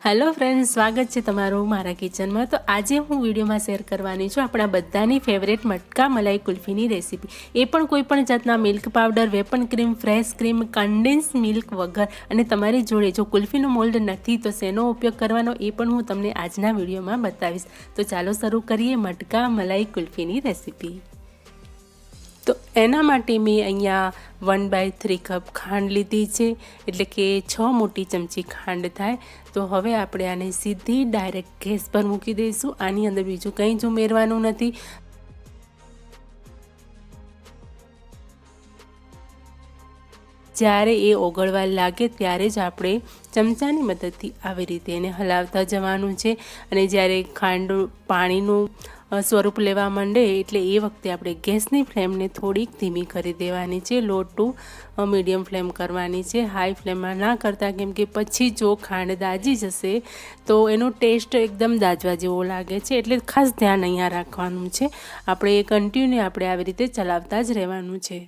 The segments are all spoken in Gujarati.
હેલો ફ્રેન્ડ્સ, સ્વાગત છે તમારું મારા કિચનમાં। તો આજે હું વિડીયોમાં શેર કરવાની છું આપણા બધાની ફેવરેટ મટકા મલાઈ કુલ્ફીની રેસીપી। એ પણ કોઈ પણ જાતના milk powder, weapon cream, fresh cream, condense milk વગર। અને તમારી જોડે જો કુલ્ફીનો મોલ્ડ નથી તો શેનો ઉપયોગ કરવાનો એ પણ હું તમને આજના વિડીયોમાં બતાવીશ। તો ચાલો શરૂ કરીએ મટકા મલાઈ કુલ્ફીની રેસીપી। તો એના માટે મેં અહીંયા 1/3 કપ ખાંડ લીધી છે, એટલે કે 6 મોટી ચમચી ખાંડ થાય। તો હવે આપણે આને સીધી ડાયરેક્ટ ગેસ પર મૂકી દઈશું। આની અંદર બીજું કંઈ જ ઉમેરવાનું નથી। જ્યારે એ ઓગળવા લાગે ત્યારે જ આપણે ચમચાની મદદથી આવી રીતે એને હલાવતા જવાનું છે। અને જ્યારે ખાંડ પાણીનું સ્વરૂપ લેવા માંડે એટલે એ વખતે આપણે ગેસની ફ્લેમને થોડીક ધીમી કરી દેવાની છે। લો ટુ મીડિયમ ફ્લેમ કરવાની છે, હાઈ ફ્લેમમાં ના કરતા, કેમ કે પછી જો ખાંડ દાજી જશે તો એનો ટેસ્ટ એકદમ દાજવા જેવો લાગે છે। એટલે ખાસ ધ્યાન અહીંયા રાખવાનું છે। આપણે કન્ટિન્યુ આપણે આવી રીતે ચલાવતા જ રહેવાનું છે।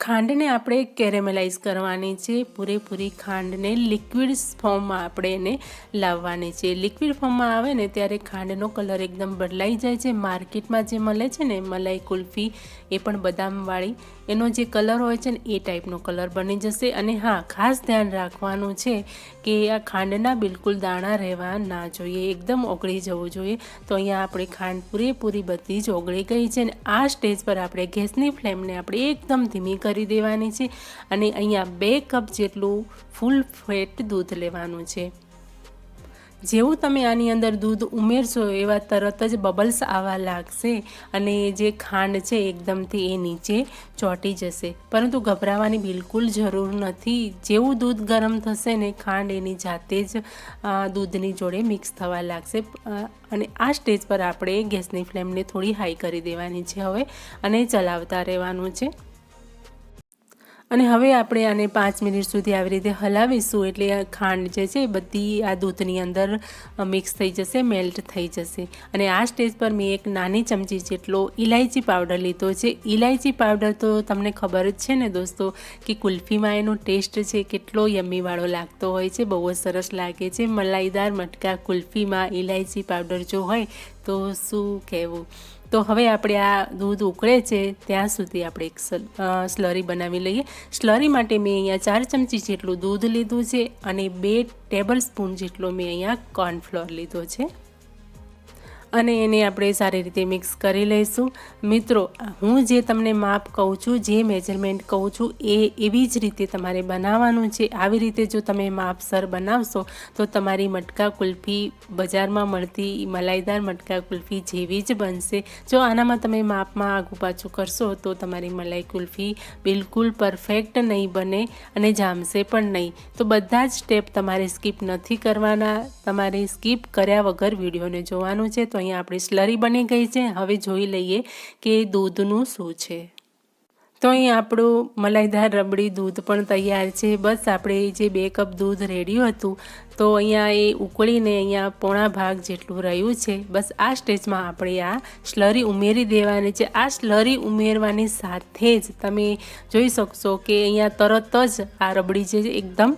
ખાંડને આપણે કેરેમલાઇઝ કરવાની છે। પૂરેપૂરી ખાંડને લિક્વિડ ફોર્મમાં આપણે એને લાવવાની છે। લિક્વિડ ફોર્મમાં આવે ને ત્યારે ખાંડનો કલર એકદમ બદલાઈ જાય છે। માર્કેટમાં જે મળે છે ને મલાઈ કુલ્ફી, એ પણ બદામવાળી, એનો જે કલર હોય છે ને એ ટાઈપનો કલર બની જશે। અને હા, ખાસ ધ્યાન રાખવાનું છે કે આ ખાંડના બિલકુલ દાણા રહેવા ના જોઈએ, એકદમ ઓગળી જવું જોઈએ। તો અહીંયા આપણી ખાંડ પૂરેપૂરી બધી જ ઓગળી ગઈ છે। અને આ સ્ટેજ પર આપણે ગેસની ફ્લેમને આપણે એકદમ ધીમી કરી દેવાની છે। અને અહીંયા 2 કપ જેટલું ફૂલ ફેટ દૂધ લેવાનું છે। જેવું તમે આની અંદર દૂધ ઉમેરશો એવા તરત જ બબલ્સ આવવા લાગશે અને જે ખાંડ છે એકદમથી એ નીચે ચોંટી જશે। પરંતુ ગભરાવાની બિલકુલ જરૂર નથી। જેવું દૂધ ગરમ થશે ને ખાંડ એની જાતે જ દૂધની જોડે મિક્સ થવા લાગશે। અને આ સ્ટેજ પર આપણે ગેસની ફ્લેમને થોડી હાઈ કરી દેવાની છે હવે, અને ચલાવતા રહેવાનું છે। અને હવે આપણે આને 5 મિનિટ સુધી આવી રીતે હલાવીશું, એટલે ખાંડ જે છે બધી આ દૂધની અંદર મિક્સ થઈ જશે, મેલ્ટ થઈ જશે। અને આ સ્ટેજ પર મેં એક નાની ચમચી જેટલો ઇલાયચી પાવડર લીધો છે। ઇલાયચી પાવડર તો તમને ખબર જ છે ને દોસ્તો કે કુલ્ફીમાં એનો ટેસ્ટ છે કેટલો યમ્મીવાળો લાગતો હોય છે, બહુ જ સરસ લાગે છે। મલાઈદાર મટકા કુલ્ફીમાં ઇલાયચી પાવડર જો હોય તો શું કહેવું। તો હવે આપણે આ દૂધ ઉકળે છે ત્યાં સુધી આપણે એક સ્લરી બનાવી લઈએ। સ્લરી માટે મેં અહીંયા 4 ચમચી જેટલું દૂધ લીધું છે અને 2 ટેબલ સ્પૂન જેટલો મેં અહીંયા કોર્નફ્લોર લીધો છે। અને એને આપણે સારી રીતે મિક્સ કરી લઈશું। મિત્રો, હું જે તમને માપ કહું છું, જે મેજરમેન્ટ કહું છું, એવી જ રીતે તમારે બનાવવાનું છે। આવી રીતે જો તમે માપસર બનાવશો તો તમારી મટકા કુલ્ફી બજારમાં મળતી મલાઈદાર મટકા કુલ્ફી જેવી જ બનશે। જો આનામાં તમે માપમાં આગું પાછું કરશો તો તમારી મલાઈ કુલ્ફી બિલકુલ પરફેક્ટ નહીં બને અને જામશે પણ નહીં। તો બધા જ સ્ટેપ તમારે સ્કીપ નથી કરવાના, તમારે સ્કીપ કર્યા વગર વિડીયોને જોવાનું છે। તો અહીંયા આપણી સ્લરી બની ગઈ છે। હવે જોઈ લઈએ કે દૂધનું શું છે। તો અહીં આપણું મલાઈદાર રબડી દૂધ પણ તૈયાર છે। બસ આપણે જે 2 કપ દૂધ રેડ્યું હતું તો અહીંયા એ ઉકળીને અહીંયા પોણા ભાગ જેટલું રહ્યું છે। બસ આ સ્ટેજમાં આપણે આ સ્લરી ઉમેરી દેવાની છે। આ સ્લરી ઉમેરવાની સાથે જ તમે જોઈ શકશો કે અહીંયા તરત જ આ રબડી છે એકદમ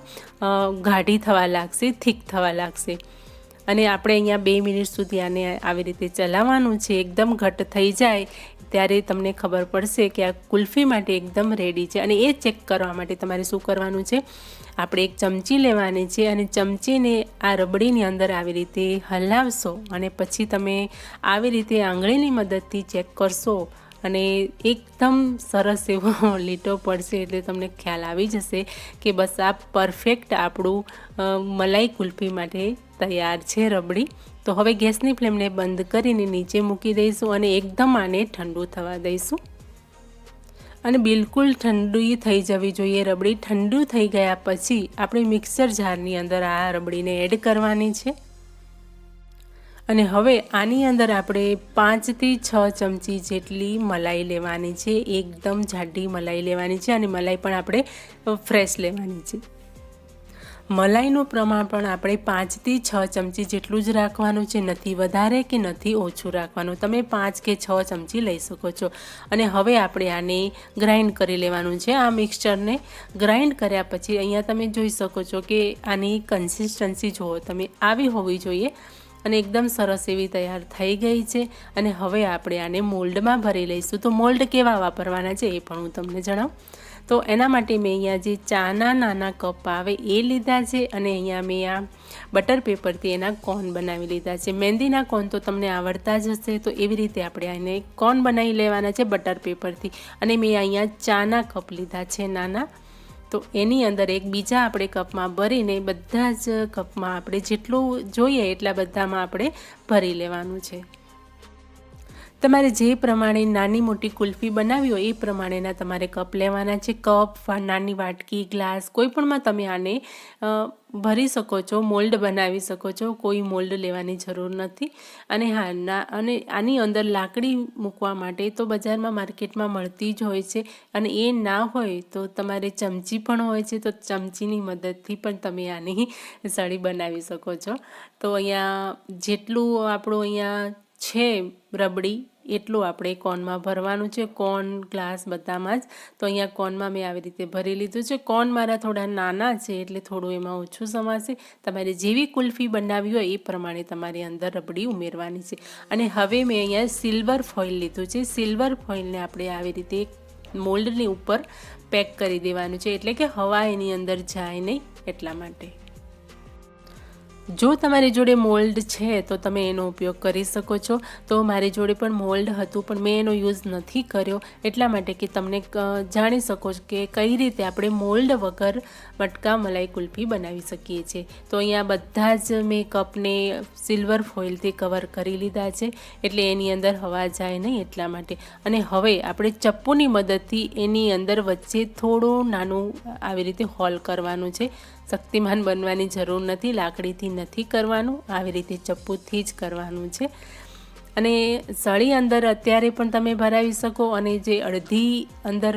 ગાઢી થવા લાગશે, થીક થવા લાગશે। અને આપણે અહીંયા 2 મિનિટ સુધી આને આવી રીતે ચલાવવાનું છે। એકદમ ઘટ થઈ જાય ત્યારે તમને ખબર પડશે કે આ કુલ્ફી માટે એકદમ રેડી છે। અને એ ચેક કરવા માટે તમારે શું કરવાનું છે, આપણે એક ચમચી લેવાની છે અને ચમચીને આ રબડીની અંદર આવી રીતે હલાવશો અને પછી તમે આવી રીતે આંગળીની મદદથી ચેક કરશો અને એકદમ સરસ એવો લીટો પડશે, એટલે તમને ખ્યાલ આવી જશે કે બસ આ પરફેક્ટ આપણું મલાઈ કુલ્ફી માટે તૈયાર છે રબડી। તો હવે ગેસની ફ્લેમને બંધ કરીને નીચે મૂકી દઈશું અને એકદમ આને ઠંડુ થવા દઈશું। અને બિલકુલ ઠંડી થઈ જવી જોઈએ રબડી। ઠંડુ થઈ ગયા પછી આપણે મિક્સર જારની અંદર આ રબડીને એડ કરવાની છે। અને હવે આની અંદર આપણે 5 થી 6 ચમચી જેટલી મલાઈ લેવાની છે। એકદમ જાડી મલાઈ લેવાની છે અને મલાઈ પણ આપણે ફ્રેશ લેવાની છે। મલાઈનું પ્રમાણ પણ આપણે 5 થી 6 ચમચી જેટલું જ રાખવાનું છે, નથી વધારે કે નથી ઓછું રાખવાનું. તમે 5 કે 6 ચમચી લઈ શકો છો. અને હવે આપણે આને ગ્રાઇન્ડ કરી લેવાનું છે. આ મિક્સચરને ગ્રાઇન્ડ કર્યા પછી અહીંયા તમે જોઈ શકો છો કે આની કન્સિસ્ટન્સી જુઓ તમે, આવી હોવી જોઈએ અને એકદમ સરસ એવી તૈયાર થઈ ગઈ છે. અને હવે આપણે આને મોલ્ડમાં ભરી લઈશું. તો મોલ્ડ કેવા વાપરવાના છે એ પણ હું તમને જણાવું. તો એના માટે મેં અહીંયા જે ચાના નાના કપ આવે એ લીધા છે અને અહીંયા મેં આ બટર પેપરથી એના કોન બનાવી લીધા છે. મહેંદીના કોન તો તમને આવડતા જ હશે, તો એવી રીતે આપણે આને કોન બનાવી લેવાના છે બટર પેપરથી. અને મેં અહીંયા ચાના કપ લીધા છે નાના, તો એની અંદર એક બીજા આપણે કપમાં ભરીને બધા જ કપમાં આપણે જેટલું જોઈએ એટલા બધામાં આપણે ભરી લેવાનું છે. તમારે જે પ્રમાણે નાની મોટી કુલ્ફી બનાવી હોય એ પ્રમાણેના તમારે કપ લેવાના છે. કપ, નાની વાટકી, ગ્લાસ કોઈ પણમાં તમે આને ભરી શકો છો, મોલ્ડ બનાવી શકો છો. કોઈ મોલ્ડ લેવાની જરૂર નથી. અને હા, અને આની અંદર લાકડી મૂકવા માટે તો બજારમાં માર્કેટમાં મળતી જ હોય છે. અને એ ના હોય તો તમારે ચમચી પણ હોય છે, તો ચમચીની મદદથી પણ તમે આની સળી બનાવી શકો છો. તો અહીંયા જેટલું આપણું અહીંયા છે રબડી એટલું આપણે કોનમાં ભરવાનું છે. કોન, ગ્લાસ બધામાં જ. તો અહીંયા કોનમાં મેં આવી રીતે ભરી લીધું છે. કોન મારા થોડા નાના છે એટલે થોડું એમાં ઓછું સમાશે. તમારે જેવી કુલ્ફી બનાવવી હોય એ પ્રમાણે તમારી અંદર રબડી ઉમેરવાની છે. અને હવે મેં અહીંયા સિલ્વર ફોઇલ લીધું છે. સિલ્વર ફોઇલને આપણે આવી રીતે મોલ્ડની ઉપર પેક કરી દેવાનું છે, એટલે કે હવા એની અંદર જાય નહીં એટલા માટે. જો તમારી જોડે મોલ્ડ છે તો તમે એનો ઉપયોગ કરી શકો છો. તો મારી જોડે પણ મોલ્ડ હતું પણ મેં એનો યુઝ નથી કર્યો, એટલા માટે કે તમને જાણી શકો છો કે કઈ રીતે આપણે મોલ્ડ વગર મટકા મલાઈ કુલ્ફી બનાવી શકીએ છીએ. તો અહીંયા બધા જ મેં કપને સિલ્વર ફોઇલથી કવર કરી લીધા છે, એટલે એની અંદર હવા જાય નહીં એટલા માટે. અને હવે આપણે ચપ્પુની મદદથી એની અંદર વચ્ચે થોડું નાનું આવી રીતે હોલ કરવાનું છે. શક્તિમાન બનવાની જરૂર નથી, લાકડીથી નથી કરવાનું, આવી રીતે ચપ્પુથી જ કરવાનું છે. અને સળી અંદર અત્યારે પણ તમે ભરાવી શકો, અને જે અડધી અંદર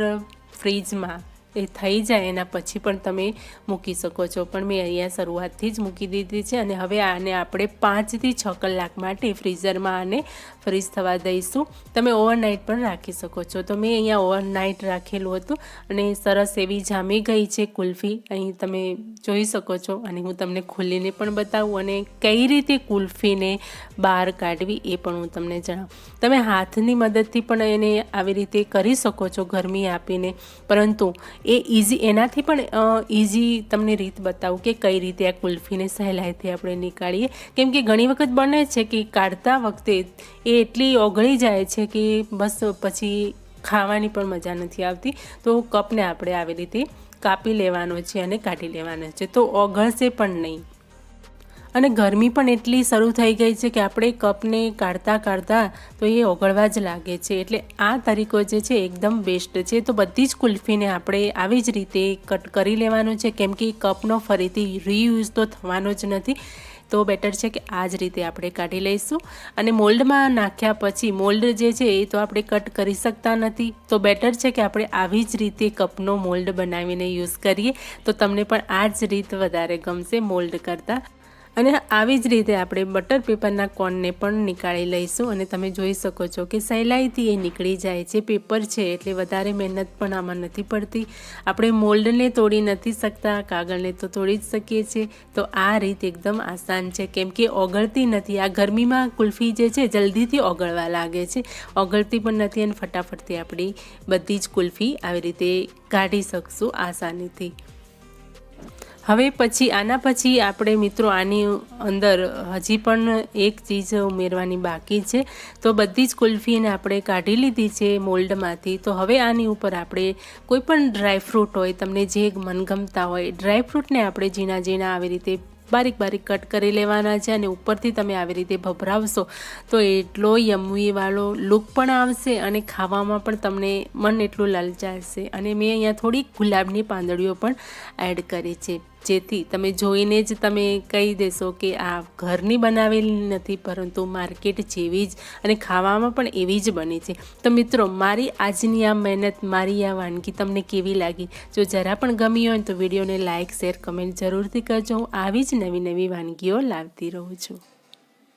ફ્રીજમાં એ થઈ જાય એના પછી પણ તમે મૂકી શકો છો. પણ મેં અહીંયા શરૂઆતથી જ મૂકી દીધી છે. અને હવે આને આપણે 5 થી 6 કલાક માટે ફ્રીઝરમાં આને ફ્રીઝ થવા દઈશું. તમે ઓવરનાઇટ પણ રાખી શકો છો. તો મેં અહીંયા ઓવરનાઇટ રાખેલું હતું અને સરસ એવી જામી ગઈ છે કુલ્ફી. અહીં તમે જોઈ શકો છો. અને હું તમને ખોલીને પણ બતાવું અને કઈ રીતે કુલ્ફીને બહાર કાઢવી એ પણ હું તમને જણાવું. તમે હાથની મદદથી પણ એને આવી રીતે કરી શકો છો ગરમી આપીને, પરંતુ એ ઇઝી, એનાથી પણ ઇઝી તમને રીત બતાવું કે કઈ રીતે આ કુલ્ફીને સહેલાઈથી આપણે નીકાળીએ. કેમ કે ઘણી વખત બને છે કે કાઢતા વખતે એ એટલી ઓગળી જાય છે કે બસ પછી ખાવાની પણ મજા નથી આવતી. તો કપને આપણે આવી રીતે કાપી લેવાનો છે અને કાઢી લેવાનો છે, તો ઓગળશે પણ નહીં. અને ગરમી પણ એટલી શરૂ થઈ ગઈ છે કે આપણે કપને કાઢતા તો એ ઓગળવા જ લાગે છે. એટલે આ તરીકો જે છે એકદમ બેસ્ટ છે. તો બધી જ કુલ્ફીને આપણે આવી જ રીતે કટ કરી લેવાનું છે, કેમ કે કપનો ફરીથી રીયુઝ તો થવાનો જ નથી. તો બેટર છે કે આ જ રીતે આપણે કાઢી લઈશું. અને મોલ્ડમાં નાખ્યા પછી મોલ્ડ જે છે એ તો આપણે કટ કરી શકતા નથી, તો બેટર છે કે આપણે આવી જ રીતે કપનો મોલ્ડ બનાવીને યુઝ કરીએ, તો તમને પણ આ જ રીત વધારે ગમશે મોલ્ડ કરતાં. અને આવી જ રીતે આપણે બટર પેપરના કોનને પણ નીકાળી લઈશું. અને તમે જોઈ શકો છો કે સહેલાઈથી એ નીકળી જાય છે. પેપર છે એટલે વધારે મહેનત પણ આમાં નથી પડતી. આપણે મોલ્ડને તોડી નથી શકતા, કાગળને તો તોડી જ શકીએ છીએ. તો આ રીત એકદમ આસાન છે, કેમ કે ઓગળતી નથી. આ ગરમીમાં કુલ્ફી જે છે જલ્દીથી ઓગળવા લાગે છે, ઓગળતી પણ નથી. અને ફટાફટથી આપણી બધી જ કુલ્ફી આવી રીતે કાઢી શકશું આસાનીથી. હવે પછી આના પછી આપણે મિત્રો આની અંદર હજી પણ એક ચીજ ઉમેરવાની બાકી છે. તો બધી જ કુલ્ફીને આપણે કાઢી લીધી છે મોલ્ડમાંથી. તો હવે આની ઉપર આપણે કોઈ પણ ડ્રાયફ્રૂટ હોય, તમને જે મનગમતા હોય ડ્રાયફ્રૂટને આપણે ઝીણા આવી રીતે બારીક કટ કરી લેવાના છે. અને ઉપરથી તમે આવી રીતે ભભરાવશો તો એટલો યમ્મીવાળો લુક પણ આવશે અને ખાવામાં પણ તમને મન એટલું લલચાશે. અને મેં અહીંયા થોડીક ગુલાબની પાંદડીઓ પણ એડ કરી છે. જેથી તમે જોઈને જ તમે કહી દેશો કે આ ઘરની બનાવેલી નથી પરંતુ માર્કેટ જેવી જ અને ખાવામાં પણ એવી જ બને છે। તો મિત્રો મારી આજની આ મહેનત, મારી આ વાનગી તમને કેવી લાગી? જો જરા પણ ગમી હોય તો વિડીયોને લાઇક, શેર, કમેન્ટ જરૂરથી કરજો। હું આવી જ નવી નવી વાનગીઓ લાવતી રહું છું।